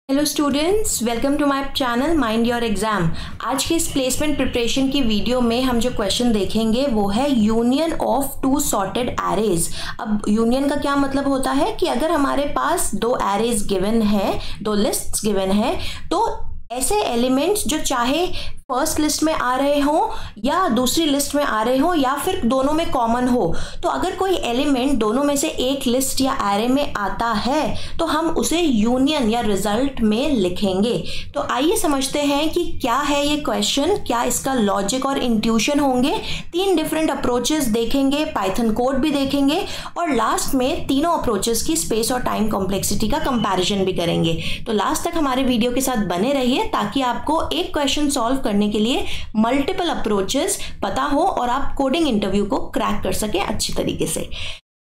Hello students, welcome to my channel mind your exam. आज के इस प्लेसमेंट प्रिपरेशन की वीडियो में हम जो क्वेश्चन देखेंगे वो है union of two sorted arrays. अब यूनियन का क्या मतलब होता है कि अगर हमारे पास दो एरेज गिवन है, दो लिस्ट्स गिवन है, तो ऐसे एलिमेंट्स जो चाहे फर्स्ट लिस्ट में आ रहे हो या दूसरी लिस्ट में आ रहे हो या फिर दोनों में कॉमन हो, तो अगर कोई एलिमेंट दोनों में से एक लिस्ट या एरे में आता है तो हम उसे यूनियन या रिजल्ट में लिखेंगे। तो आइए समझते हैं कि क्या है ये क्वेश्चन, क्या इसका लॉजिक और इंट्यूशन होंगे। तीन डिफरेंट अप्रोचेस देखेंगे, पाइथन कोड भी देखेंगे और लास्ट में तीनों अप्रोचेस की स्पेस और टाइम कॉम्प्लेक्सिटी का कंपैरिजन भी करेंगे। तो लास्ट तक हमारे वीडियो के साथ बने रहिए ताकि आपको एक क्वेश्चन सॉल्व करने के लिए मल्टीपल अप्रोचेस पता हो और आप कोडिंग इंटरव्यू को क्रैक कर सके अच्छी तरीके से।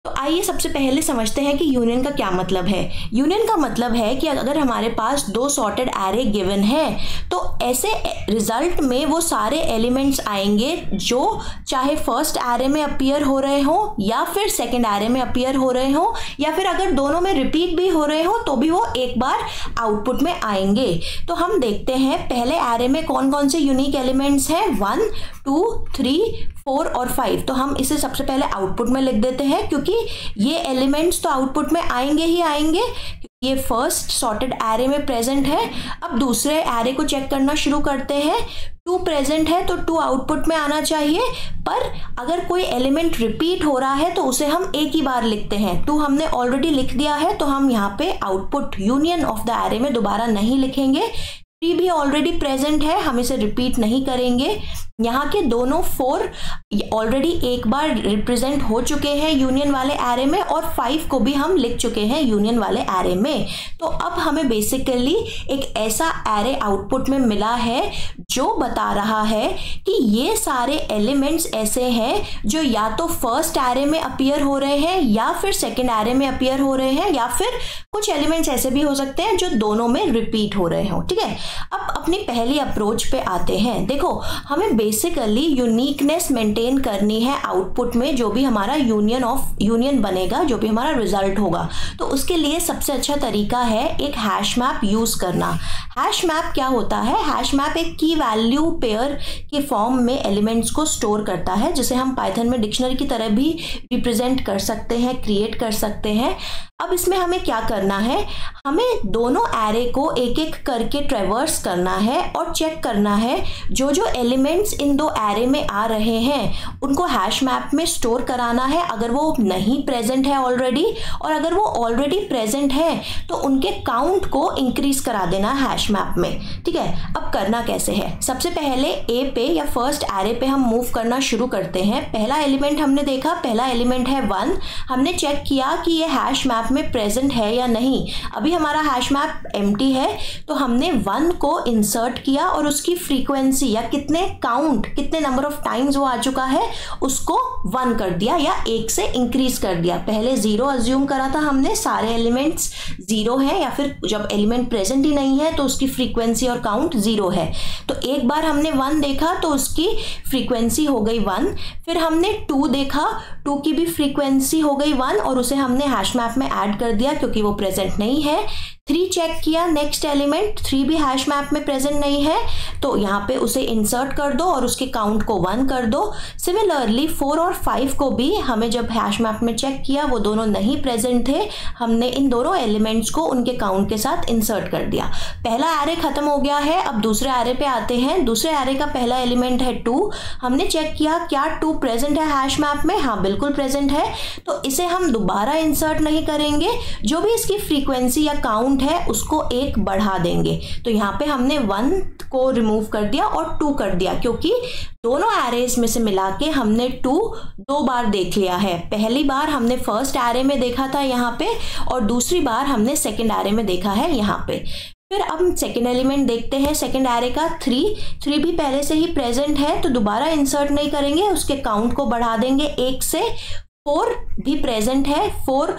तो आइए सबसे पहले समझते हैं कि यूनियन का क्या मतलब है। यूनियन का मतलब है कि अगर हमारे पास दो सॉर्टेड एरे गिवन है तो ऐसे रिजल्ट में वो सारे एलिमेंट्स आएंगे जो चाहे फर्स्ट एरे में अपीयर हो रहे हो या फिर सेकंड एरे में अपीयर हो रहे हो या फिर अगर दोनों में रिपीट भी हो रहे हो तो भी वो एक बार आउटपुट में आएंगे। तो हम देखते हैं पहले एरे में कौन कौन से यूनिक एलिमेंट्स हैं, 1, 2, 3, 4 और 5। तो हम इसे सबसे पहले आउटपुट में लिख देते हैं क्योंकि ये एलिमेंट्स तो आउटपुट में आएंगे ही आएंगे। ये फर्स्ट सॉर्टेड एरे में प्रेजेंट है। अब दूसरे एरे को चेक करना शुरू करते हैं। 2 प्रेजेंट है तो 2 आउटपुट में आना चाहिए, पर अगर कोई एलिमेंट रिपीट हो रहा है तो उसे हम एक ही बार लिखते हैं। 2 हमने ऑलरेडी लिख दिया है तो हम यहाँ पे output union of the array में दोबारा नहीं लिखेंगे। 3 भी ऑलरेडी प्रेजेंट है, हम इसे रिपीट नहीं करेंगे। यहाँ के दोनों 4 ऑलरेडी एक बार रिप्रेजेंट हो चुके हैं यूनियन वाले एरे में और 5 को भी हम लिख चुके हैं यूनियन वाले एरे में। तो अब हमें बेसिकली एक ऐसा एरे आउटपुट में मिला है जो बता रहा है कि ये सारे एलिमेंट्स ऐसे हैं जो या तो फर्स्ट एरे में अपीयर हो रहे हैं या फिर सेकेंड एरे में अपीयर हो रहे हैं या फिर कुछ एलिमेंट्स ऐसे भी हो सकते हैं जो दोनों में रिपीट हो रहे हो। ठीक है, अब अपनी पहली अप्रोच पे आते हैं। देखो, हमें बेसिकली यूनिकनेस मेंटेन करनी है आउटपुट में, जो भी हमारा यूनियन बनेगा, जो भी हमारा रिजल्ट होगा। तो उसके लिए सबसे अच्छा तरीका है एक हैश मैप यूज करना। हैश मैप क्या होता है? हैश मैप एक की वैल्यू पेयर के फॉर्म में एलिमेंट्स को स्टोर करता है, जिसे हम पाइथन में डिक्शनरी की तरह भी रिप्रेजेंट कर सकते हैं, क्रिएट कर सकते हैं। अब इसमें हमें क्या करना है, हमें दोनों एरे को एक एक करके ट्रेवर्स करना है और चेक करना है जो जो एलिमेंट्स इन दो एरे में आ रहे हैं उनको हैश मैप में स्टोर कराना है अगर वो नहीं प्रेजेंट है ऑलरेडी, और अगर वो ऑलरेडी प्रेजेंट है तो उनके काउंट को इंक्रीज करा देना हैश मैप में। ठीक है, अब करना कैसे है? सबसे पहले ए पे या फर्स्ट एरे पे हम मूव करना शुरू करते हैं। पहला एलिमेंट हमने देखा, पहला एलिमेंट है 1। हमने चेक किया कि ये हैश मैप में प्रेजेंट है या नहीं। अभी हमारा हैश मैप एम्प्टी है तो हमने 1 को इंसर्ट किया और उसकी फ्रीक्वेंसी या कितने नंबर ऑफ टाइम्स वो आ चुका है उसको 1 कर दिया या 1 से इंक्रीज कर दिया। पहले 0 अज्यूम करा था हमने, सारे एलिमेंट्स 0 है या फिर जब एलिमेंट प्रेजेंट ही नहीं है तो उसकी फ्रीक्वेंसी और काउंट 0 है। तो एक बार हमने 1 देखा तो उसकी फ्रीक्वेंसी हो गई 1। फिर हमने 2 देखा, 2 की भी फ्रीक्वेंसी हो गई 1 और उसे हमने हैश मैप में ऐड कर दिया क्योंकि वो प्रेजेंट नहीं है। 3 चेक किया, नेक्स्ट एलिमेंट 3 भी हैश मैप में प्रेजेंट नहीं है तो यहाँ पे उसे इंसर्ट कर दो और उसके काउंट को 1 कर दो। सिमिलरली 4 और 5 को भी हमें जब हैश मैप में चेक किया वो दोनों नहीं प्रेजेंट थे, हमने इन दोनों एलिमेंट्स को उनके काउंट के साथ इंसर्ट कर दिया। पहला एरे खत्म हो गया है। अब दूसरे एरे पे आते हैं। दूसरे एरे का पहला एलिमेंट है 2। हमने चेक किया क्या 2 प्रेजेंट है हैश मैप में? हाँ, बिल्कुल प्रेजेंट है। तो इसे हम दोबारा इंसर्ट नहीं करेंगे, जो भी इसकी फ्रीक्वेंसी या काउंट है उसको 1 बढ़ा देंगे। तो यहाँ पे हमने 1 को रिमूव कर दिया और 2 कर दिया क्योंकि दोनों एरेज में से मिला के हमने 2 2 बार देख लिया है। पहली बार हमने फर्स्ट एरे में देखा था यहाँ पे और दूसरी बार हमने सेकंड एरे में देखा है यहाँ पे। फिर अब सेकंड एलिमेंट देखते हैं, सेकंड एरे का 3 भी पहले से ही प्रेजेंट है तो दोबारा इंसर्ट नहीं करेंगे, उसके काउंट को बढ़ा देंगे 1 से। 4 भी प्रेजेंट है, 4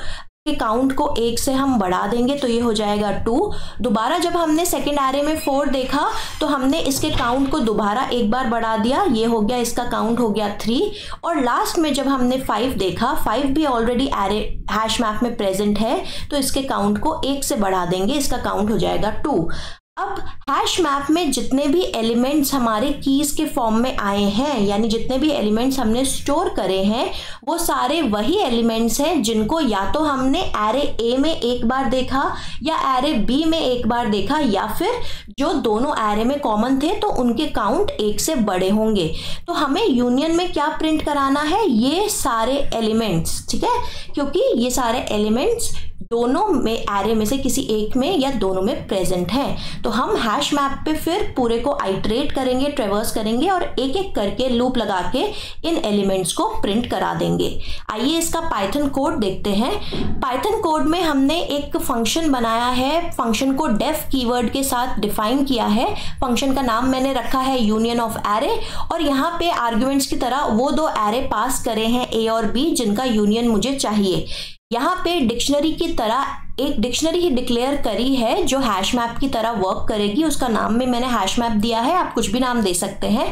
काउंट को 1 से हम बढ़ा देंगे तो ये हो जाएगा 2। दोबारा जब हमने सेकेंड एरे में 4 देखा तो हमने इसके काउंट को दोबारा एक बार बढ़ा दिया, ये हो गया, इसका काउंट हो गया 3। और लास्ट में जब हमने 5 देखा, 5 भी ऑलरेडी एरे हैश मैप में प्रेजेंट है तो इसके काउंट को 1 से बढ़ा देंगे, इसका काउंट हो जाएगा 2। अब हैश मैप में जितने भी एलिमेंट्स हमारे कीज के फॉर्म में आए हैं, यानी जितने भी एलिमेंट्स हमने स्टोर करे हैं, वो सारे वही एलिमेंट्स हैं जिनको या तो हमने एरे ए में एक बार देखा या एरे बी में एक बार देखा, या फिर जो दोनों एरे में कॉमन थे तो उनके काउंट 1 से बड़े होंगे। तो हमें यूनियन में क्या प्रिंट कराना है, ये सारे एलिमेंट्स, ठीक है, क्योंकि ये सारे एलिमेंट्स दोनों में एरे में से किसी एक में या दोनों में प्रेजेंट हैं। तो हम हैश मैप पे फिर पूरे को आइटरेट करेंगे, ट्रेवर्स करेंगे और एक एक करके लूप लगा के इन एलिमेंट्स को प्रिंट करा देंगे। आइए इसका पाइथन कोड देखते हैं। पाइथन कोड में हमने एक फंक्शन बनाया है, फंक्शन को डेफ कीवर्ड के साथ डिफाइन किया है। फंक्शन का नाम मैंने रखा है यूनियन ऑफ एरे, और यहाँ पे आर्ग्यूमेंट्स की तरह वो 2 एरे पास करे हैं ए और बी जिनका यूनियन मुझे चाहिए। यहाँ पे डिक्शनरी की तरह एक डिक्शनरी ही डिक्लेयर करी है जो हैश मैप की तरह वर्क करेगी, उसका नाम में मैंने हैश मैप दिया है, आप कुछ भी नाम दे सकते हैं।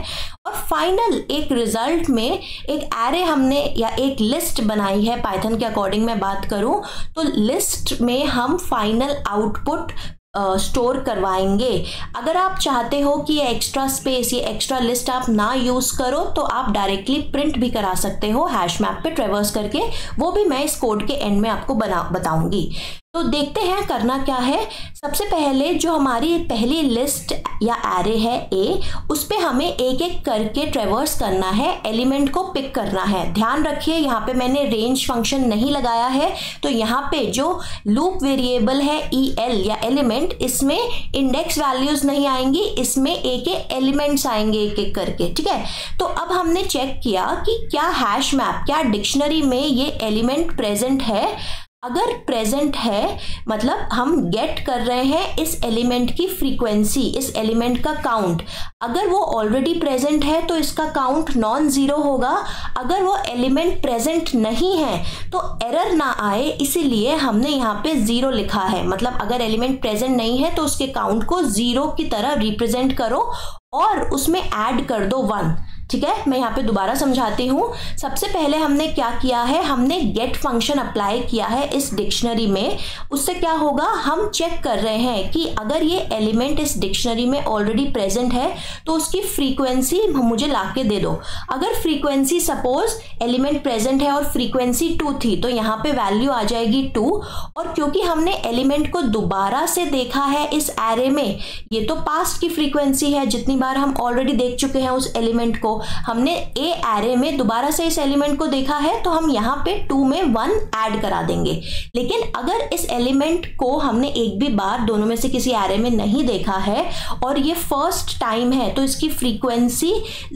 और फाइनल एक रिजल्ट में एक एरे हमने या एक लिस्ट बनाई है। पाइथन के अकॉर्डिंग मैं बात करूं तो लिस्ट में हम फाइनल आउटपुट स्टोर करवाएंगे। अगर आप चाहते हो कि ये एक्स्ट्रा स्पेस, ये एक्स्ट्रा लिस्ट आप ना यूज करो तो आप डायरेक्टली प्रिंट भी करा सकते हो हैश मैप पे ट्रेवर्स करके, वो भी मैं इस कोड के एंड में आपको बताऊंगी। तो देखते हैं करना क्या है। सबसे पहले जो हमारी पहली लिस्ट या एरे है ए, उस पे हमें एक एक करके ट्रेवर्स करना है, एलिमेंट को पिक करना है। ध्यान रखिए यहाँ पे मैंने रेंज फंक्शन नहीं लगाया है, तो यहाँ पे जो लूप वेरिएबल है EL या एलिमेंट, इसमें इंडेक्स वैल्यूज नहीं आएंगी, इसमें एक एक एलिमेंट्स आएंगे एक एक करके, ठीक है। तो अब हमने चेक किया कि क्या हैश मैप, क्या डिक्शनरी में ये एलिमेंट प्रेजेंट है। अगर प्रेजेंट है मतलब हम गेट कर रहे हैं इस एलिमेंट की फ्रीक्वेंसी, इस एलिमेंट का काउंट। अगर वो ऑलरेडी प्रेजेंट है तो इसका काउंट नॉन जीरो होगा। अगर वो एलिमेंट प्रेजेंट नहीं है तो एरर ना आए, इसीलिए हमने यहाँ पे 0 लिखा है। मतलब अगर एलिमेंट प्रेजेंट नहीं है तो उसके काउंट को 0 की तरह रिप्रेजेंट करो और उसमें ऐड कर दो 1, ठीक है। मैं यहाँ पे दोबारा समझाती हूँ। सबसे पहले हमने क्या किया है, हमने गेट फंक्शन अप्लाई किया है इस डिक्शनरी में। उससे क्या होगा, हम चेक कर रहे हैं कि अगर ये एलिमेंट इस डिक्शनरी में ऑलरेडी प्रेजेंट है तो उसकी फ्रीक्वेंसी मुझे लाके दे दो। अगर फ्रीक्वेंसी सपोज एलिमेंट प्रेजेंट है और फ्रीक्वेंसी 2 थी तो यहाँ पे वैल्यू आ जाएगी 2। और क्योंकि हमने एलिमेंट को दोबारा से देखा है इस एरे में, ये तो पास्ट की फ्रीक्वेंसी है, जितनी बार हम ऑलरेडी देख चुके हैं उस एलिमेंट को, हमने ए एरे में दोबारा से इस एलिमेंट को देखा है तो हम यहाँ पे 2 में 1 ऐड करा देंगे। लेकिन अगर इस एलिमेंट को हमने एक भी बार दोनों में से किसी एरे में नहीं देखा है और ये फर्स्ट टाइम है तो इसकी फ्रीक्वेंसी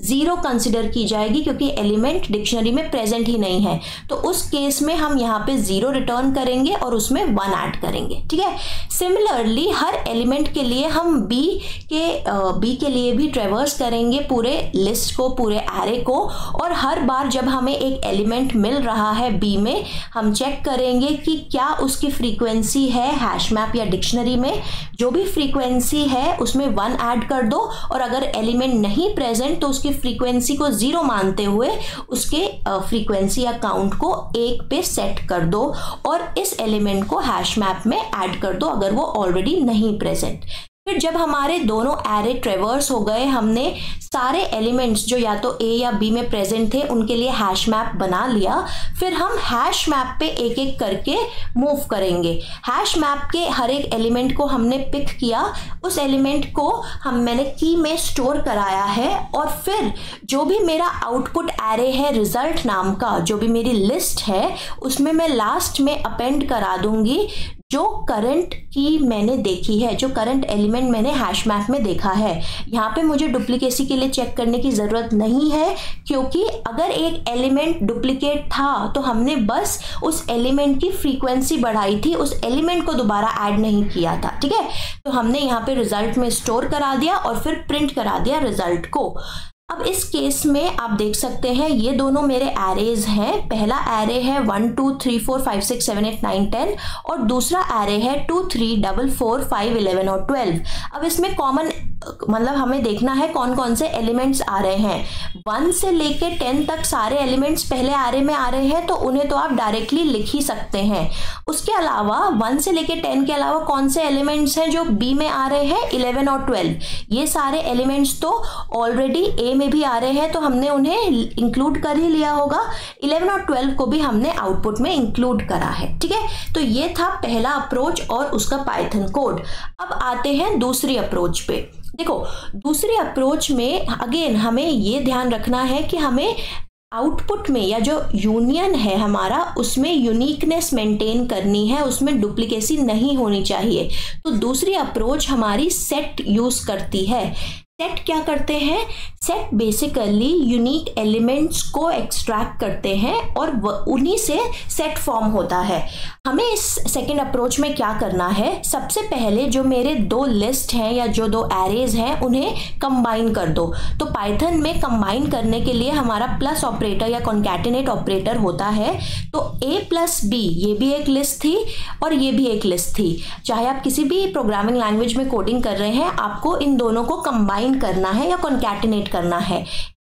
0 कंसिडर की जाएगी, क्योंकि एलिमेंट डिक्शनरी में प्रेजेंट ही नहीं है। तो उस केस में हम यहाँ पे 0 रिटर्न करेंगे और उसमें 1 ऐड करेंगे, ठीक है। सिमिलरली हर एलिमेंट के लिए हम बी के लिए भी ट्रेवर्स करेंगे पूरे लिस्ट को, पूरे एरे को, और हर बार जब हमें एक एलिमेंट मिल रहा है बी में, हम चेक करेंगे कि क्या उसकी फ्रीक्वेंसी है हैश मैप या डिक्शनरी में। जो भी फ्रीक्वेंसी है उसमें 1 ऐड कर दो, और अगर एलिमेंट नहीं प्रेजेंट तो उसकी फ्रीक्वेंसी को 0 मानते हुए उसके फ्रीक्वेंसी या काउंट को 1 पे सेट कर दो और इस एलिमेंट को हैश मैप में ऐड कर दो अगर वो ऑलरेडी नहीं प्रेजेंट। फिर जब हमारे दोनों एरे ट्रेवर्स हो गए, हमने सारे एलिमेंट्स जो या तो ए या बी में प्रेजेंट थे उनके लिए हैश मैप बना लिया। फिर हम हैश मैप पे एक एक करके मूव करेंगे। हैश मैप के हर एक एलिमेंट को हमने पिक किया, उस एलिमेंट को मैंने की में स्टोर कराया है, और फिर जो भी मेरा आउटपुट एरे है रिजल्ट नाम का, जो भी मेरी लिस्ट है, उसमें मैं लास्ट में अपेंड करा दूंगी जो करंट की मैंने देखी है, जो करंट एलिमेंट मैंने हैश मैप में देखा है। यहाँ पे मुझे डुप्लीकेसी के लिए चेक करने की ज़रूरत नहीं है, क्योंकि अगर एक एलिमेंट डुप्लीकेट था तो हमने बस उस एलिमेंट की फ्रीक्वेंसी बढ़ाई थी, उस एलिमेंट को दोबारा ऐड नहीं किया था, ठीक है। तो हमने यहाँ पे रिजल्ट में स्टोर करा दिया और फिर प्रिंट करा दिया रिजल्ट को। अब इस केस में आप देख सकते हैं ये दोनों मेरे एरेज हैं। पहला एरे है 1 2 3 4 5 6 7 8 9 10 और दूसरा एरे है 2 3 4 4 5 11 और 12। अब इसमें कॉमन मतलब हमें देखना है कौन कौन से एलिमेंट्स आ रहे हैं। 1 से लेके 10 तक सारे एलिमेंट्स पहले एरे में आ रहे हैं तो उन्हें तो आप डायरेक्टली लिख ही सकते हैं। उसके अलावा 1 से लेके 10 के अलावा कौन से एलिमेंट्स हैं जो बी में आ रहे हैं, 11 और 12। ये सारे एलिमेंट्स तो ऑलरेडी ए में भी आ रहे हैं तो हमने उन्हें इंक्लूड कर ही लिया होगा। 11 और 12 को भी हमने आउटपुट में इंक्लूड करा है। ठीक है, तो ये था पहला अप्रोच और उसका पाइथन कोड। अब आते हैं दूसरी अप्रोच पे। देखो दूसरी अप्रोच में अगेन हमें ये ध्यान रखना है कि हमें आउटपुट में या जो यूनियन है हमारा उसमें यूनिकनेस मेंटेन करनी है, उसमें डुप्लीकेसी नहीं होनी चाहिए। तो दूसरी अप्रोच हमारी सेट यूज करती है। सेट क्या करते हैं? सेट बेसिकली यूनिक एलिमेंट्स को एक्सट्रैक्ट करते हैं और उन्हीं से सेट फॉर्म होता है। हमें इस सेकंड अप्रोच में क्या करना है, सबसे पहले जो मेरे दो लिस्ट हैं या जो दो एरेज हैं उन्हें कंबाइन कर दो। तो पाइथन में कंबाइन करने के लिए हमारा प्लस ऑपरेटर या कॉन्कैटिनेट ऑपरेटर होता है। तो a प्लस बी ये भी एक लिस्ट थी और ये भी एक लिस्ट थी। चाहे आप किसी भी प्रोग्रामिंग लैंग्वेज में कोडिंग कर रहे हैं, आपको इन दोनों को कंबाइन करना है या कॉन्कैटिनेट करना है।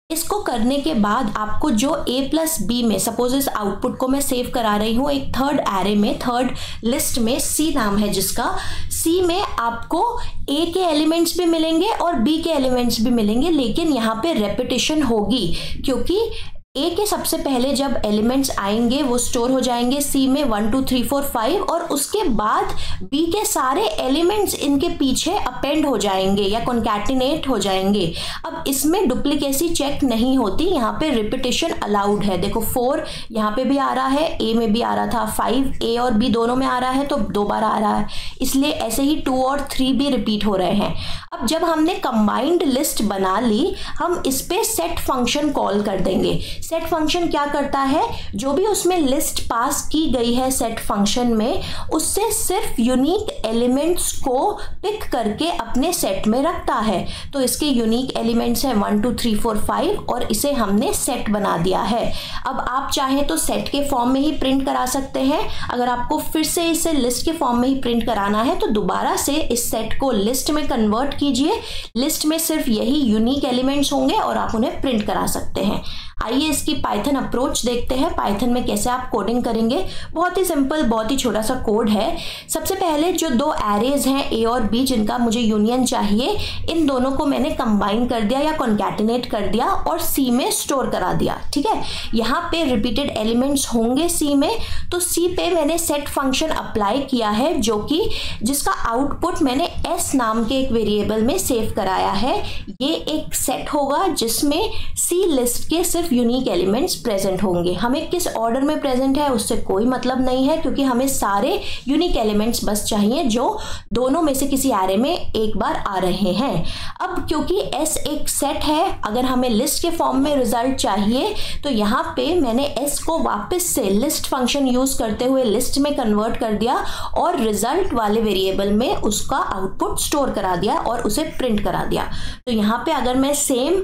इसको करने के बाद आपको जो a प्लस बी में, सपोज इस आउटपुट को मैं सेव करा रही हूँ एक थर्ड एरे में, थर्ड लिस्ट में, c नाम है जिसका, c में आपको a के एलिमेंट्स भी मिलेंगे और b के एलिमेंट्स भी मिलेंगे, लेकिन यहाँ पे रेपिटेशन होगी क्योंकि ए के सबसे पहले जब एलिमेंट्स आएंगे वो स्टोर हो जाएंगे सी में 1 2 3 4 5 और उसके बाद बी के सारे एलिमेंट्स इनके पीछे अपेंड हो जाएंगे या कॉन्कैटिनेट हो जाएंगे। अब इसमें डुप्लीकेसी चेक नहीं होती, यहाँ पे रिपीटेशन अलाउड है। देखो 4 यहाँ पे भी आ रहा है, ए में भी आ रहा था, 5 ए और बी दोनों में आ रहा है तो 2 बार आ रहा है, इसलिए ऐसे ही 2 और 3 भी रिपीट हो रहे हैं। अब जब हमने कंबाइंड लिस्ट बना ली, हम इस पे सेट फंक्शन कॉल कर देंगे। सेट फंक्शन क्या करता है, जो भी उसमें लिस्ट पास की गई है सेट फंक्शन में, उससे सिर्फ यूनिक एलिमेंट्स को पिक करके अपने सेट में रखता है। तो इसके यूनिक एलिमेंट्स हैं 1 2 3 4 5 और इसे हमने सेट बना दिया है। अब आप चाहें तो सेट के फॉर्म में ही प्रिंट करा सकते हैं। अगर आपको फिर से इसे लिस्ट के फॉर्म में ही प्रिंट कराना है तो दोबारा से इस सेट को लिस्ट में कन्वर्ट कीजिए। लिस्ट में सिर्फ यही यूनिक एलिमेंट्स होंगे और आप उन्हें प्रिंट करा सकते हैं। आइए इसकी पाइथन अप्रोच देखते हैं, पाइथन में कैसे आप कोडिंग करेंगे। बहुत ही सिंपल, बहुत ही छोटा सा कोड है। सबसे पहले जो दो एरेज हैं ए और बी जिनका मुझे यूनियन चाहिए, इन दोनों को मैंने कंबाइन कर दिया या कॉन्कैटिनेट कर दिया और सी में स्टोर करा दिया। ठीक है, यहाँ पे रिपीटेड एलिमेंट्स होंगे सी में, तो सी पे मैंने सेट फंक्शन अप्लाई किया है जो कि जिसका आउटपुट मैंने एस नाम के एक वेरिएबल में सेव कराया है। ये एक सेट होगा जिसमें सी लिस्ट के सिर्फ यूनिक एलिमेंट्स प्रेजेंट होंगे। हमें किस ऑर्डर में प्रेजेंट है उससे कोई मतलब नहीं है, क्योंकि हमें सारे यूनिक एलिमेंट्स बस चाहिए जो दोनों में से किसी एरे में एक बार आ रहे हैं। अब क्योंकि एस एक सेट है, अगर हमें लिस्ट के फॉर्म में रिजल्ट चाहिए तो यहाँ पे मैंने एस को वापस से लिस्ट फंक्शन यूज करते हुए लिस्ट में कन्वर्ट कर दिया और रिजल्ट वाले वेरिएबल में उसका आउटपुट स्टोर करा दिया और उसे प्रिंट करा दिया। तो यहाँ पे अगर मैं सेम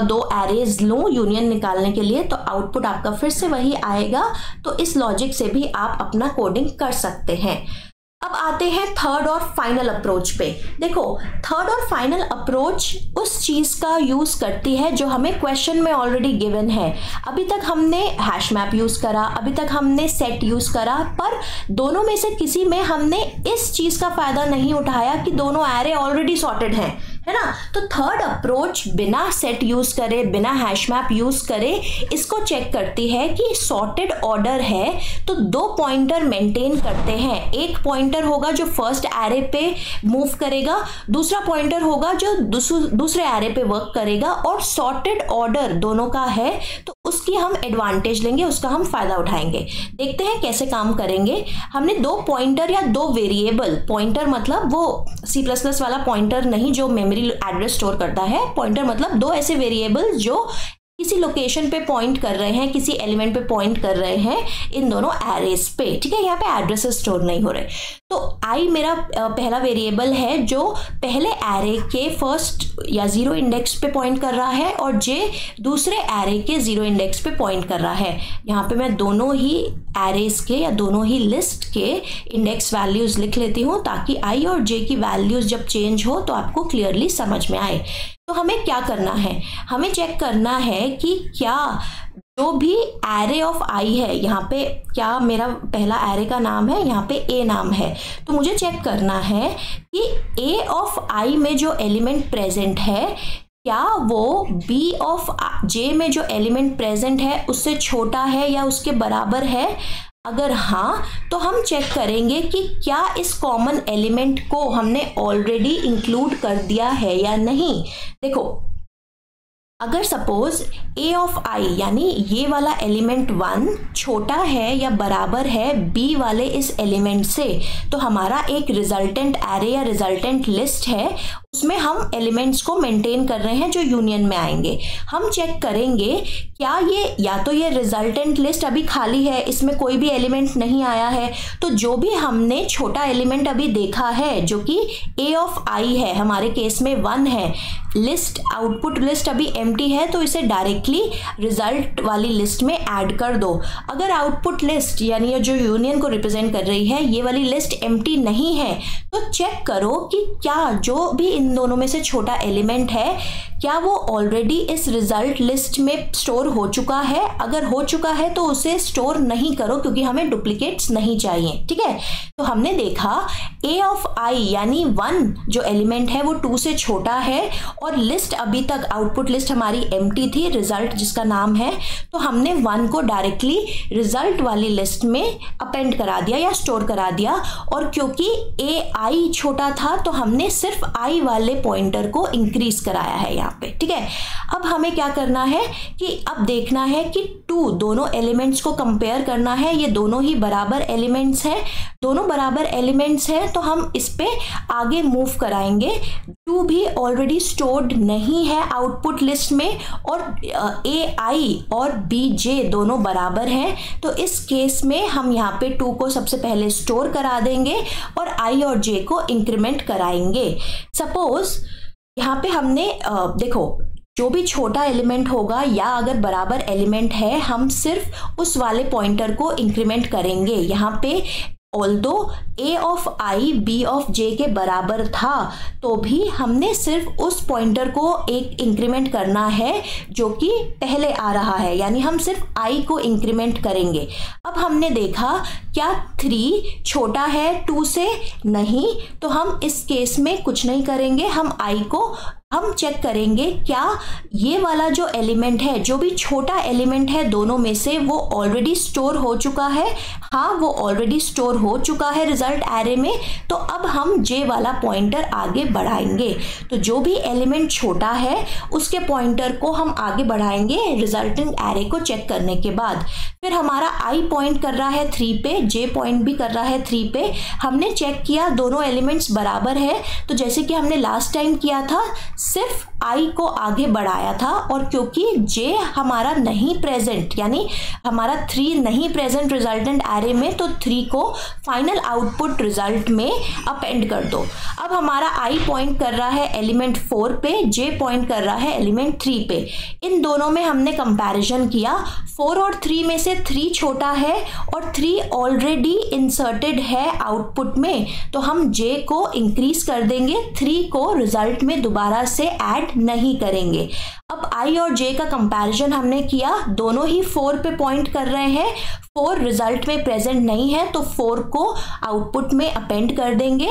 दो एरेज लूँ यूनियन निकालने के लिए तो आउटपुट आपका फिर से वही आएगा। तो इस लॉजिक से भी आप अपना कोडिंग कर सकते हैं। अब आते हैं थर्ड और फाइनल अप्रोच पे। देखो थर्ड और फाइनल अप्रोच उस चीज का यूज करती है जो हमें क्वेश्चन में ऑलरेडी गिवन है। अभी तक हमने हैश मैप यूज करा, अभी तक हमने सेट यूज करा, पर दोनों में से किसी में हमने इस चीज का फायदा नहीं उठाया कि दोनों एरे ऑलरेडी सॉर्टेड हैं, है ना। तो थर्ड अप्रोच बिना सेट यूज करे, बिना हैश मैप यूज करे, इसको चेक करती है कि सॉर्टेड ऑर्डर है तो दो पॉइंटर मेंटेन करते हैं। एक पॉइंटर होगा जो फर्स्ट एरे पे मूव करेगा, दूसरा पॉइंटर होगा जो दूसरे एरे पे वर्क करेगा, और सॉर्टेड ऑर्डर दोनों का है तो उसकी हम एडवांटेज लेंगे, उसका हम फायदा उठाएंगे। देखते हैं कैसे काम करेंगे। हमने दो पॉइंटर या दो वेरिएबल, पॉइंटर मतलब वो C++ वाला पॉइंटर नहीं जो मेमोरी एड्रेस स्टोर करता है, पॉइंटर मतलब दो ऐसे वेरिएबल जो किसी लोकेशन पे पॉइंट कर रहे हैं, किसी एलिमेंट पे पॉइंट कर रहे हैं इन दोनों एरेज पे, ठीक है। यहाँ पे एड्रेसेस स्टोर नहीं हो रहे। तो आई मेरा पहला वेरिएबल है जो पहले एरे के फर्स्ट या 0 इंडेक्स पे पॉइंट कर रहा है और जे दूसरे एरे के 0 इंडेक्स पे पॉइंट कर रहा है। यहाँ पे मैं दोनों ही एरेज के या दोनों ही लिस्ट के इंडेक्स वैल्यूज लिख लेती हूँ ताकि आई और जे की वैल्यूज जब चेंज हो तो आपको क्लियरली समझ में आए। तो हमें क्या करना है, हमें चेक करना है कि क्या जो भी एरे ऑफ आई है, यहाँ पे क्या मेरा पहला एरे का नाम है, यहाँ पे ए नाम है, तो मुझे चेक करना है कि ए ऑफ आई में जो एलिमेंट प्रेजेंट है क्या वो बी ऑफ जे में जो एलिमेंट प्रेजेंट है उससे छोटा है या उसके बराबर है। अगर हाँ तो हम चेक करेंगे कि क्या इस कॉमन एलिमेंट को हमने ऑलरेडी इंक्लूड कर दिया है या नहीं। देखो, अगर सपोज ए ऑफ आई यानी ये वाला एलिमेंट 1 छोटा है या बराबर है बी वाले इस एलिमेंट से, तो हमारा एक रिजल्टेंट एरे या रिजल्टेंट लिस्ट है, उसमें हम एलिमेंट्स को मेंटेन कर रहे हैं जो यूनियन में आएंगे। हम चेक करेंगे क्या ये या तो ये रिजल्टेंट लिस्ट अभी खाली है, इसमें कोई भी एलिमेंट नहीं आया है, तो जो भी हमने छोटा एलिमेंट अभी देखा है जो कि ए ऑफ आई है, हमारे केस में 1 है, लिस्ट आउटपुट लिस्ट अभी एम्प्टी है तो इसे डायरेक्टली रिजल्ट वाली लिस्ट में ऐड कर दो। अगर आउटपुट लिस्ट यानी जो यूनियन को रिप्रेजेंट कर रही है ये वाली लिस्ट एम्प्टी नहीं है तो चेक करो कि क्या जो भी इन दोनों में से छोटा एलिमेंट है क्या वो ऑलरेडी इस रिजल्ट लिस्ट में स्टोर हो चुका है। अगर हो चुका है तो उसे स्टोर नहीं करो क्योंकि हमें डुप्लीकेट्स नहीं चाहिए, ठीक है। तो हमने देखा ए ऑफ आई यानी 1 जो एलिमेंट है वो 2 से छोटा है और लिस्ट अभी तक आउटपुट लिस्ट हमारी एम्प्टी थी, रिजल्ट जिसका नाम है, तो हमने 1 को डायरेक्टली रिजल्ट वाली लिस्ट में अपेंड करा दिया या स्टोर करा दिया। और क्योंकि ए आई छोटा था तो हमने सिर्फ आई वाले पॉइंटर को इंक्रीज कराया है यहाँ पे, ठीक है। अब हमें क्या करना है कि अब देखना है कि 2 दोनों एलिमेंट्स को कंपेयर करना है, ये दोनों ही बराबर एलिमेंट्स हैं, दोनों बराबर एलिमेंट्स हैं तो हम इस पे आगे मूव कराएंगे। 2 भी ऑलरेडी स्टोर्ड नहीं है आउटपुट लिस्ट में और ए आई और बी जे दोनों बराबर हैं, तो इस केस में हम यहाँ पे 2 को सबसे पहले स्टोर करा देंगे और आई और जे को इंक्रीमेंट कराएंगे। सपोज यहाँ पे हमने देखो जो भी छोटा एलिमेंट होगा या अगर बराबर एलिमेंट है हम सिर्फ उस वाले पॉइंटर को इंक्रीमेंट करेंगे। यहाँ पे although A of I B of J के बराबर था तो भी हमने सिर्फ उस पॉइंटर को एक इंक्रीमेंट करना है जो कि पहले आ रहा है, यानी हम सिर्फ आई को इंक्रीमेंट करेंगे। अब हमने देखा क्या 3 छोटा है 2 से, नहीं, तो हम इस केस में कुछ नहीं करेंगे, हम आई को हम चेक करेंगे क्या ये वाला जो एलिमेंट है जो भी छोटा एलिमेंट है दोनों में से वो ऑलरेडी स्टोर हो चुका है। हाँ वो ऑलरेडी स्टोर हो चुका है रिजल्ट एरे में, तो अब हम जे वाला पॉइंटर आगे बढ़ाएंगे। तो जो भी एलिमेंट छोटा है उसके पॉइंटर को हम आगे बढ़ाएंगे रिजल्टिंग एरे को चेक करने के बाद। फिर हमारा आई पॉइंट कर रहा है 3 पे, जे पॉइंट भी कर रहा है 3 पे, हमने चेक किया दोनों एलिमेंट्स बराबर है, तो जैसे कि हमने लास्ट टाइम किया था सिर्फ आई को आगे बढ़ाया था और क्योंकि जे हमारा नहीं प्रेजेंट यानी हमारा 3 नहीं प्रेजेंट रिजल्टेंट एरे में, तो 3 को फाइनल आउटपुट रिजल्ट में अपेंड कर दो। अब हमारा आई पॉइंट कर रहा है एलिमेंट 4 पे, जे पॉइंट कर रहा है एलिमेंट 3 पे। इन दोनों में हमने कंपैरिजन किया, 4 और 3 में से 3 छोटा है और 3 ऑलरेडी इंसर्टेड है आउटपुट में, तो हम जे को इंक्रीज कर देंगे, 3 को रिजल्ट में दोबारा से ऐड नहीं करेंगे। अब आई और जे का कंपैरिजन हमने किया, दोनों ही 4 पे पॉइंट कर रहे हैं, 4 रिजल्ट में प्रेजेंट नहीं है तो 4 को आउटपुट में अपेंड कर देंगे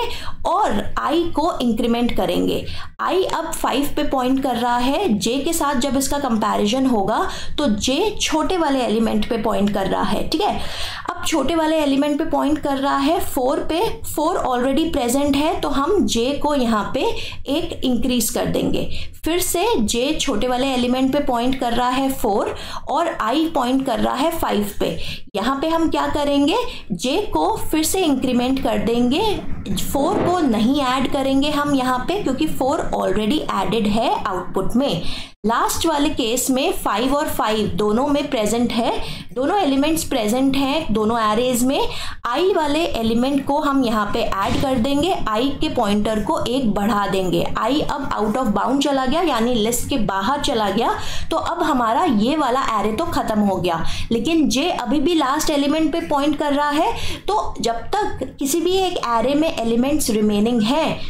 और आई को इंक्रीमेंट करेंगे। आई अब 5 पे पॉइंट कर रहा है, जे के साथ जब इसका कंपैरिजन होगा तो जे छोटे वाले एलिमेंट पे पॉइंट कर रहा है, ठीक है। अब छोटे वाले एलिमेंट पे पॉइंट कर रहा है 4 पे, 4 ऑलरेडी प्रेजेंट है तो हम जे को यहाँ पे एक इंक्रीज कर देंगे। फिर से जे छोटे वाले एलिमेंट पे पॉइंट कर रहा है 4 और i पॉइंट कर रहा है 5 पे। यहाँ पे हम क्या करेंगे, j को फिर से इंक्रीमेंट कर देंगे, 4 को नहीं ऐड करेंगे हम यहाँ पे क्योंकि 4 ऑलरेडी एडेड है आउटपुट में। लास्ट वाले केस में 5 और 5 दोनों में प्रेजेंट है, दोनों एलिमेंट्स प्रेजेंट हैं दोनों एरेज में। i वाले एलिमेंट को हम यहाँ पे ऐड कर देंगे, i के पॉइंटर को 1 बढ़ा देंगे। i अब आउट ऑफ बाउंड चला गया यानी लिस्ट के बाहर चला गया, तो अब हमारा ये वाला एरे तो खत्म हो गया, लेकिन j अभी भी लास्ट एलिमेंट पे पॉइंट कर रहा है। तो जब तक किसी भी एक एरे में एलिमेंट्स रिमेनिंग हैं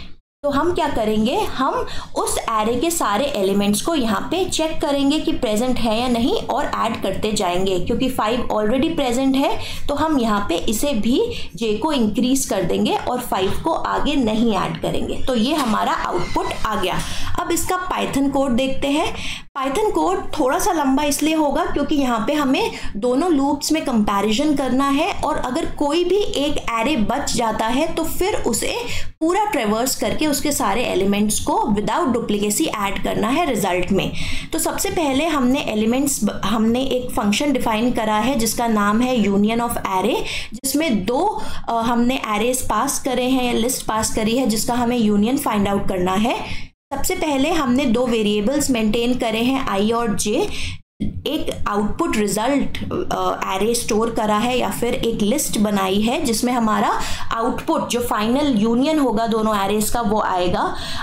तो हम क्या करेंगे, हम उस एरे के सारे एलिमेंट्स को यहाँ पे चेक करेंगे कि प्रेजेंट है या नहीं और ऐड करते जाएंगे। क्योंकि 5 ऑलरेडी प्रेजेंट है तो हम यहाँ पे इसे भी j को इंक्रीज कर देंगे और 5 को आगे नहीं ऐड करेंगे। तो ये हमारा आउटपुट आ गया। अब इसका पाइथन कोड देखते हैं। पाइथन कोड थोड़ा सा लंबा इसलिए होगा क्योंकि यहाँ पे हमें दोनों लूप्स में कंपैरिजन करना है और अगर कोई भी एक एरे बच जाता है तो फिर उसे पूरा ट्रेवर्स करके उसके सारे एलिमेंट्स को विदाउट डुप्लीकेसी ऐड करना है रिजल्ट में। तो सबसे पहले हमने एक फंक्शन डिफाइन करा है जिसका नाम है यूनियन ऑफ एरे, जिसमें 2 हमने एरेज पास करे हैं या लिस्ट पास करी है जिसका हमें यूनियन फाइंड आउट करना है। सबसे पहले हमने 2 वेरिएबल्स मेंटेन करे हैं i और j, एक आउटपुट रिजल्ट एरे स्टोर करा है या फिर एक लिस्ट बनाई है जिसमें हमारा आउटपुट जो फाइनल यूनियन होगा दोनों एरेज का वो आएगा।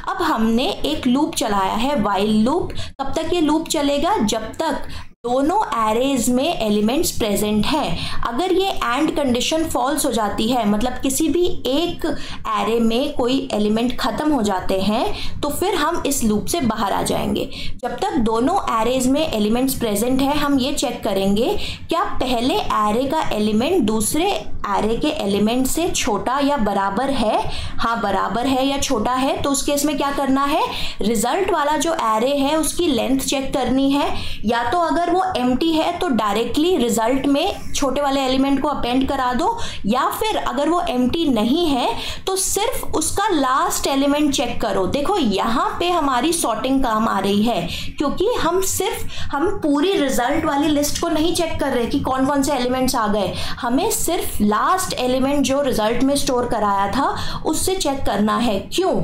अब हमने एक लूप चलाया है व्हाइल लूप। कब तक ये लूप चलेगा, जब तक दोनों एरेज में एलिमेंट्स प्रेजेंट हैं। अगर ये एंड कंडीशन फॉल्स हो जाती है, मतलब किसी भी एक एरे में कोई एलिमेंट खत्म हो जाते हैं, तो फिर हम इस लूप से बाहर आ जाएंगे। जब तक दोनों एरेज में एलिमेंट्स प्रेजेंट है हम ये चेक करेंगे क्या पहले एरे का एलिमेंट दूसरे एरे के एलिमेंट से छोटा या बराबर है। हाँ, बराबर है या छोटा है तो उस केस में क्या करना है, रिजल्ट वाला जो एरे है उसकी लेंथ चेक करनी है। या तो अगर वो एम्प्टी है तो डायरेक्टली रिजल्ट में छोटे वाले एलिमेंट को अपेंड करा दो, या फिर अगर वो एम्प्टी नहीं है तो सिर्फ उसका लास्ट एलिमेंट चेक करो। देखो यहाँ पे हमारी सॉर्टिंग काम आ रही है क्योंकि हम पूरी रिजल्ट वाली लिस्ट को नहीं चेक कर रहे कि कौन कौन से एलिमेंट्स आ गए, हमें सिर्फ लास्ट एलिमेंट जो रिजल्ट में स्टोर कराया था उससे चेक करना है। क्यों?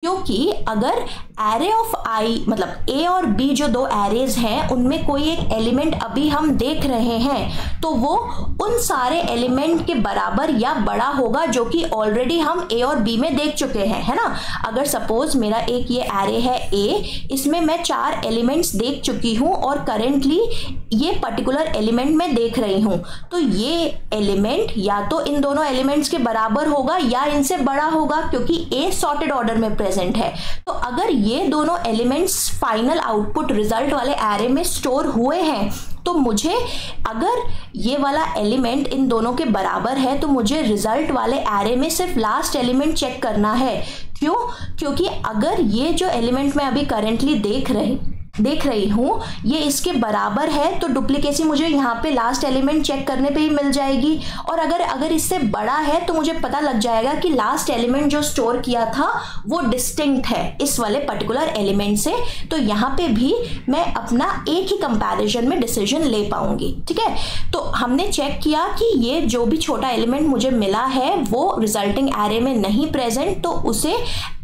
क्योंकि अगर एरे ऑफ i मतलब a और b जो 2 एरेज हैं उनमें कोई एक एलिमेंट अभी हम देख रहे हैं तो वो उन सारे एलिमेंट के बराबर या बड़ा होगा जो कि ऑलरेडी हम a और b में देख चुके हैं, है ना। अगर सपोज मेरा एक ये एरे है a, इसमें मैं 4 एलिमेंट्स देख चुकी हूँ और करेंटली ये पर्टिकुलर एलिमेंट मैं देख रही हूँ, तो ये एलिमेंट या तो इन दोनों एलिमेंट्स के बराबर होगा या इनसे बड़ा होगा क्योंकि a सॉर्टेड ऑर्डर में प्रेजेंट है। तो अगर ये दोनों एलिमेंट्स फाइनल आउटपुट रिजल्ट वाले एरे में स्टोर हुए हैं तो मुझे, अगर ये वाला एलिमेंट इन दोनों के बराबर है तो मुझे रिजल्ट वाले एरे में सिर्फ लास्ट एलिमेंट चेक करना है। क्यों? क्योंकि अगर ये जो एलिमेंट मैं अभी करेंटली देख रही हूँ ये इसके बराबर है तो डुप्लीकेसी मुझे यहाँ पे लास्ट एलिमेंट चेक करने पे ही मिल जाएगी। और अगर इससे बड़ा है तो मुझे पता लग जाएगा कि लास्ट एलिमेंट जो स्टोर किया था वो डिस्टिंक्ट है इस वाले पर्टिकुलर एलिमेंट से, तो यहाँ पे भी मैं अपना एक ही कंपैरिजन में डिसीजन ले पाऊंगी। ठीक है, तो हमने चेक किया कि ये जो भी छोटा एलिमेंट मुझे मिला है वो रिजल्टिंग एरे में नहीं प्रेजेंट, तो उसे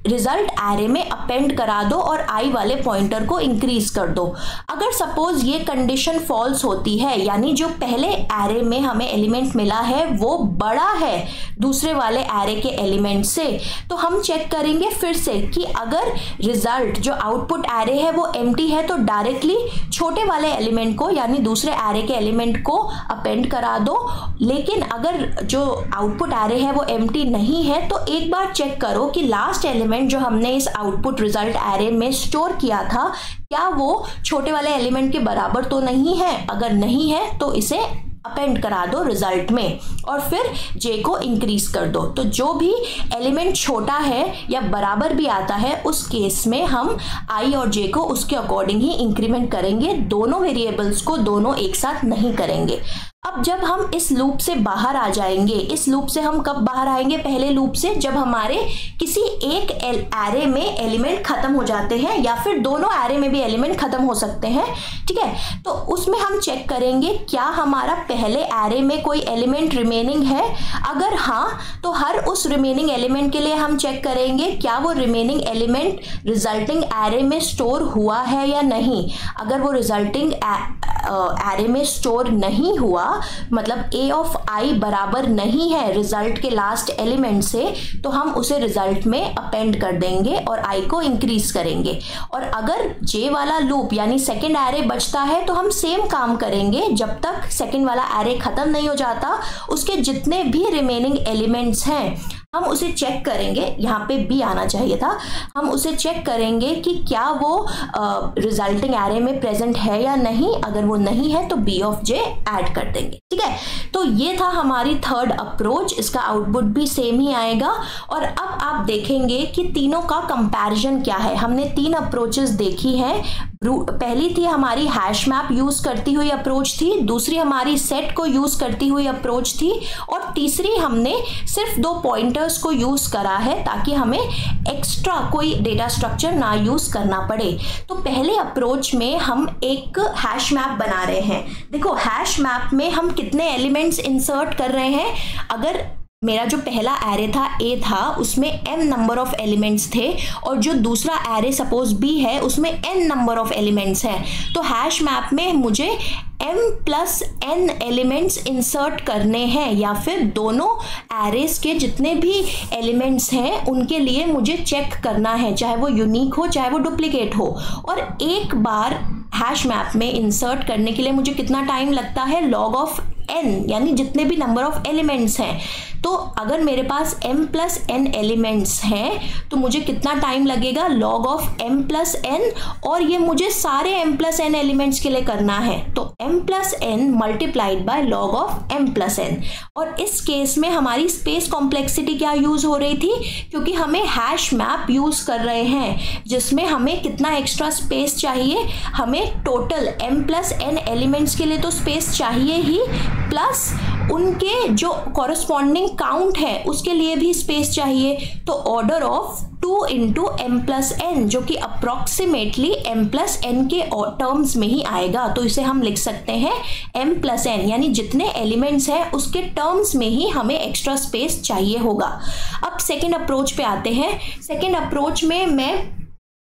रिजल्ट एरे में अपेंड करा दो और i वाले पॉइंटर को इंक्रीज कर दो। अगर सपोज ये कंडीशन फॉल्स होती है यानी जो पहले एरे में हमें एलिमेंट मिला है वो बड़ा है दूसरे वाले एरे के एलिमेंट से, तो हम चेक करेंगे फिर से कि अगर रिजल्ट जो आउटपुट एरे है वो एम्प्टी है तो डायरेक्टली छोटे वाले एलिमेंट को यानी दूसरे एरे के एलिमेंट को अपेंड करा दो। लेकिन अगर जो आउटपुट एरे है वो एम्प्टी नहीं है तो एक बार चेक करो कि लास्ट एलिमेंट जो हमने इस आउटपुट रिजल्ट एरे में स्टोर किया था क्या वो छोटे वाले एलिमेंट के बराबर तो नहीं है। अगर नहीं है तो इसे अपेंड करा दो रिजल्ट में और फिर j को इंक्रीज कर दो। तो जो भी एलिमेंट छोटा है या बराबर भी आता है उस केस में हम i और j को उसके अकॉर्डिंग ही इंक्रीमेंट करेंगे, दोनों वेरिएबल्स को दोनों एक साथ नहीं करेंगे। अब जब हम इस लूप से बाहर आ जाएंगे, इस लूप से हम कब बाहर आएंगे? पहले लूप से, जब हमारे किसी एक एरे में एलिमेंट खत्म हो जाते हैं, या फिर दोनों एरे में भी एलिमेंट खत्म हो सकते हैं, ठीक है। तो उसमें हम चेक करेंगे क्या हमारा पहले एरे में कोई एलिमेंट रिमेनिंग है। अगर हाँ, तो हर उस रिमेनिंग एलिमेंट के लिए हम चेक करेंगे क्या वो रिमेनिंग एलिमेंट रिजल्टिंग एरे में स्टोर हुआ है या नहीं। अगर वो रिजल्टिंग एरे में स्टोर नहीं हुआ, मतलब a ऑफ i बराबर नहीं है रिजल्ट के लास्ट एलिमेंट से, तो हम उसे रिजल्ट में अपेंड कर देंगे और i को इंक्रीज करेंगे। और अगर j वाला लूप यानी सेकंड एरे बचता है, तो हम सेम काम करेंगे, जब तक सेकंड वाला एरे खत्म नहीं हो जाता, उसके जितने भी रिमेनिंग एलिमेंट्स हैं हम उसे चेक करेंगे। यहाँ पे b आना चाहिए था। हम उसे चेक करेंगे कि क्या वो रिजल्टिंग एरे में प्रेजेंट है या नहीं। अगर वो नहीं है तो b ऑफ j ऐड कर देंगे, ठीक है। तो ये था हमारी थर्ड अप्रोच, इसका आउटपुट भी सेम ही आएगा। और अब आप देखेंगे कि तीनों का कंपैरिजन क्या है। हमने तीन अप्रोचेस देखी हैं। पहली थी हमारी हैश मैप यूज करती हुई अप्रोच थी, दूसरी हमारी सेट को यूज करती हुई अप्रोच थी, और तीसरी हमने सिर्फ दो पॉइंटर्स को यूज करा है ताकि हमें एक्स्ट्रा कोई डेटा स्ट्रक्चर ना यूज करना पड़े। तो पहले अप्रोच में हम एक हैश मैप बना रहे हैं। देखो, हैश मैप में हम कितने एलिमेंट्स इंसर्ट कर रहे हैं। अगर मेरा जो पहला एरे था A था, उसमें m नंबर ऑफ एलिमेंट्स थे, और जो दूसरा एरे सपोज B है उसमें n नंबर ऑफ एलिमेंट्स हैं, तो हैश मैप में मुझे m plus n elements insert करने हैं, या फिर दोनों एरेस के जितने भी एलिमेंट्स हैं उनके लिए मुझे चेक करना है, चाहे वो यूनिक हो चाहे वो डुप्लीकेट हो। और एक बार हैश मैप में इंसर्ट करने के लिए मुझे कितना टाइम लगता है? log ऑफ n, यानी जितने भी नंबर ऑफ एलिमेंट्स हैं। तो अगर मेरे पास m प्लस n एलिमेंट्स हैं तो मुझे कितना टाइम लगेगा? log of m plus n, और ये मुझे सारे m प्लस n एलिमेंट्स के लिए करना है, तो m plus n multiplied bye log of m plus n। और इस केस में हमारी स्पेस कॉम्प्लेक्सिटी क्या यूज हो रही थी? क्योंकि हमें हैश मैप यूज कर रहे हैं जिसमें हमें कितना एक्स्ट्रा स्पेस चाहिए? हमें total m plus n elements के लिए तो स्पेस चाहिए ही, प्लस उनके जो कॉरस्पॉन्डिंग काउंट है उसके लिए भी स्पेस चाहिए। तो order of 2 into m plus n, जो कि अप्रोक्सीमेटली m प्लस n के टर्म्स में ही आएगा। तो इसे हम लिख सकते हैं m प्लस n, यानी जितने एलिमेंट्स हैं उसके टर्म्स में ही हमें एक्स्ट्रा स्पेस चाहिए होगा। अब सेकेंड अप्रोच पे आते हैं। सेकेंड अप्रोच में मैं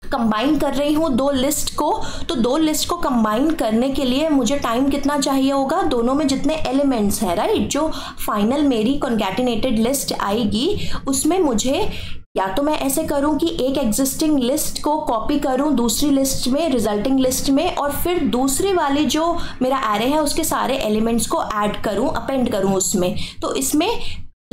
कंबाइन कर रही हूँ दो लिस्ट को। तो दो लिस्ट को कंबाइन करने के लिए मुझे टाइम कितना चाहिए होगा? दोनों में जितने एलिमेंट्स हैं, राइट, जो फाइनल मेरी कॉन्कैटिनेटेड लिस्ट आएगी उसमें मुझे या तो मैं ऐसे करूं कि एक एग्जिस्टिंग लिस्ट को कॉपी करूं दूसरी लिस्ट में, रिजल्टिंग लिस्ट में, और फिर दूसरी वाली जो मेरा एरे है उसके सारे एलिमेंट्स को ऐड करूं, अपेंड करूं उसमें। तो इसमें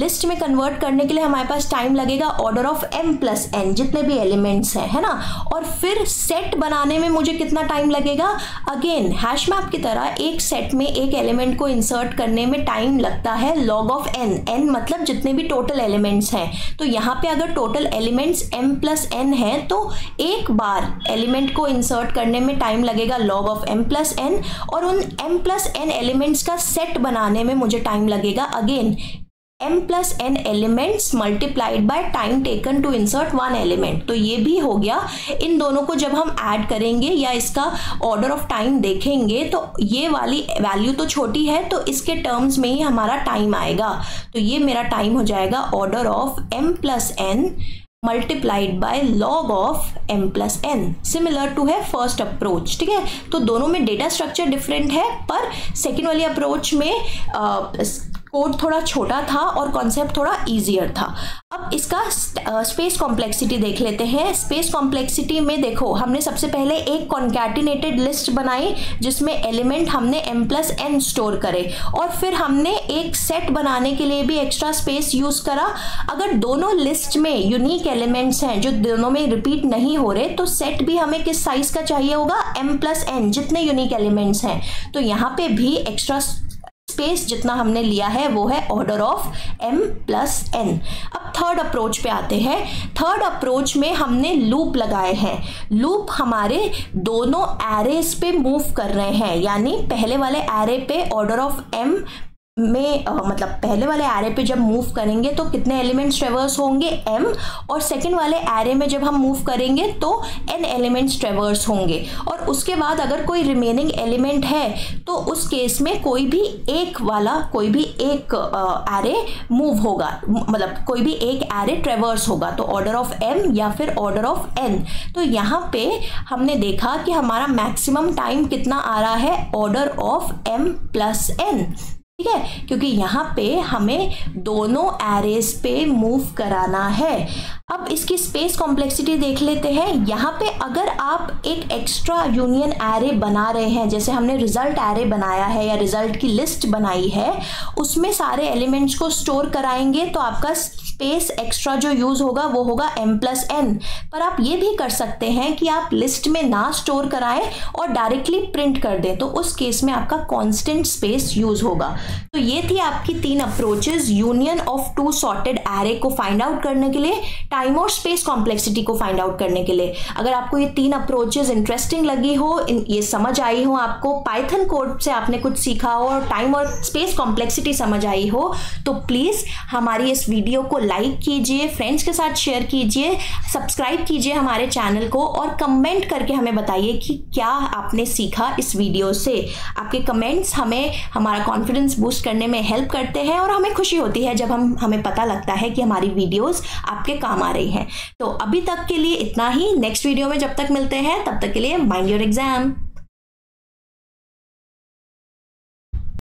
लिस्ट में कन्वर्ट करने के लिए हमारे पास टाइम लगेगा order of m plus n, जितने भी एलिमेंट्स हैं, है ना। और फिर सेट बनाने में मुझे कितना टाइम लगेगा? अगेन हैश मैप की तरह एक सेट में एक एलिमेंट को इंसर्ट करने में टाइम लगता है log ऑफ n मतलब जितने भी टोटल एलिमेंट्स हैं। तो यहाँ पे अगर total elements m plus n है तो एक बार एलिमेंट को इंसर्ट करने में टाइम लगेगा log of m plus n, और उन m प्लस n एलिमेंट्स का सेट बनाने में मुझे टाइम लगेगा again m plus n elements multiplied by time taken to insert one element. तो ये भी हो गया। इन दोनों को जब हम ऐड करेंगे या इसका ऑर्डर ऑफ टाइम देखेंगे तो ये वाली वैल्यू तो छोटी है, तो इसके टर्म्स में ही हमारा टाइम आएगा। तो ये मेरा टाइम हो जाएगा order of m plus n multiplied by log of m plus n, similar to है फर्स्ट अप्रोच, ठीक है। तो दोनों में डेटा स्ट्रक्चर डिफरेंट है, पर सेकेंड वाली अप्रोच में कोड थोड़ा छोटा था और कॉन्सेप्ट थोड़ा इजियर था। अब इसका स्पेस कॉम्प्लेक्सिटी देख लेते हैं। स्पेस कॉम्प्लेक्सिटी में देखो, हमने सबसे पहले एक कॉन्कैटिनेटेड लिस्ट बनाई जिसमें एलिमेंट हमने m प्लस n स्टोर करे, और फिर हमने एक सेट बनाने के लिए भी एक्स्ट्रा स्पेस यूज करा। अगर दोनों लिस्ट में यूनिक एलिमेंट्स हैं जो दोनों में रिपीट नहीं हो रहे, तो सेट भी हमें किस साइज का चाहिए होगा? m प्लस n, जितने यूनिक एलिमेंट्स हैं। तो यहाँ पे भी एक्स्ट्रा स्पेस जितना हमने लिया है वो है order of m plus n। अब थर्ड अप्रोच पे आते हैं। थर्ड अप्रोच में हमने लूप लगाए हैं। लूप हमारे दोनों एरेज पे मूव कर रहे हैं, यानी पहले वाले एरे पे ऑर्डर ऑफ m में मतलब पहले वाले एरे पे जब मूव करेंगे तो कितने एलिमेंट्स ट्रेवर्स होंगे m, और सेकंड वाले एरे में जब हम मूव करेंगे तो n एलिमेंट्स ट्रेवर्स होंगे। और उसके बाद अगर कोई रिमेनिंग एलिमेंट है तो उस केस में कोई भी एक एरे मूव होगा, मतलब कोई भी एक एरे ट्रेवर्स होगा, तो ऑर्डर ऑफ m या फिर ऑर्डर ऑफ n। तो यहाँ पे हमने देखा कि हमारा मैक्सिमम टाइम कितना आ रहा है, order of m plus n, ठीक है, क्योंकि यहाँ पे हमें दोनों एरेज पे मूव कराना है। अब इसकी स्पेस कॉम्प्लेक्सिटी देख लेते हैं। यहाँ पे अगर आप एक एक्स्ट्रा यूनियन एरे बना रहे हैं, जैसे हमने रिजल्ट एरे बनाया है या रिजल्ट की लिस्ट बनाई है, उसमें सारे एलिमेंट्स को स्टोर कराएंगे तो आपका स्पेस एक्स्ट्रा जो यूज होगा वो होगा m प्लस n। पर आप ये भी कर सकते हैं कि आप लिस्ट में ना स्टोर कराएं और डायरेक्टली प्रिंट कर दें, तो उस केस में आपका कांस्टेंट स्पेस यूज होगा। तो ये थी आपकी 3 approaches union of 2 sorted array को फाइंड आउट करने के लिए, टाइम और स्पेस कॉम्प्लेक्सिटी को फाइंड आउट करने के लिए। अगर आपको ये 3 अप्रोचेस इंटरेस्टिंग लगी हो, ये समझ आई हो, आपको पाइथन कोड से आपने कुछ सीखा हो और टाइम और स्पेस कॉम्प्लेक्सिटी समझ आई हो, तो प्लीज हमारी इस वीडियो को लाइक कीजिए, फ्रेंड्स के साथ शेयर कीजिए, सब्सक्राइब कीजिए हमारे चैनल को और कमेंट करके हमें बताइए कि क्या आपने सीखा इस वीडियो से। आपके कमेंट्स हमें हमारा कॉन्फिडेंस बूस्ट करने में हेल्प करते हैं और हमें खुशी होती है जब हमें पता लगता है कि हमारी वीडियोस आपके काम आ रही हैं। तो अभी तक के लिए इतना ही। नेक्स्ट वीडियो में जब तक मिलते हैं तब तक के लिए माइंड योर एग्जाम।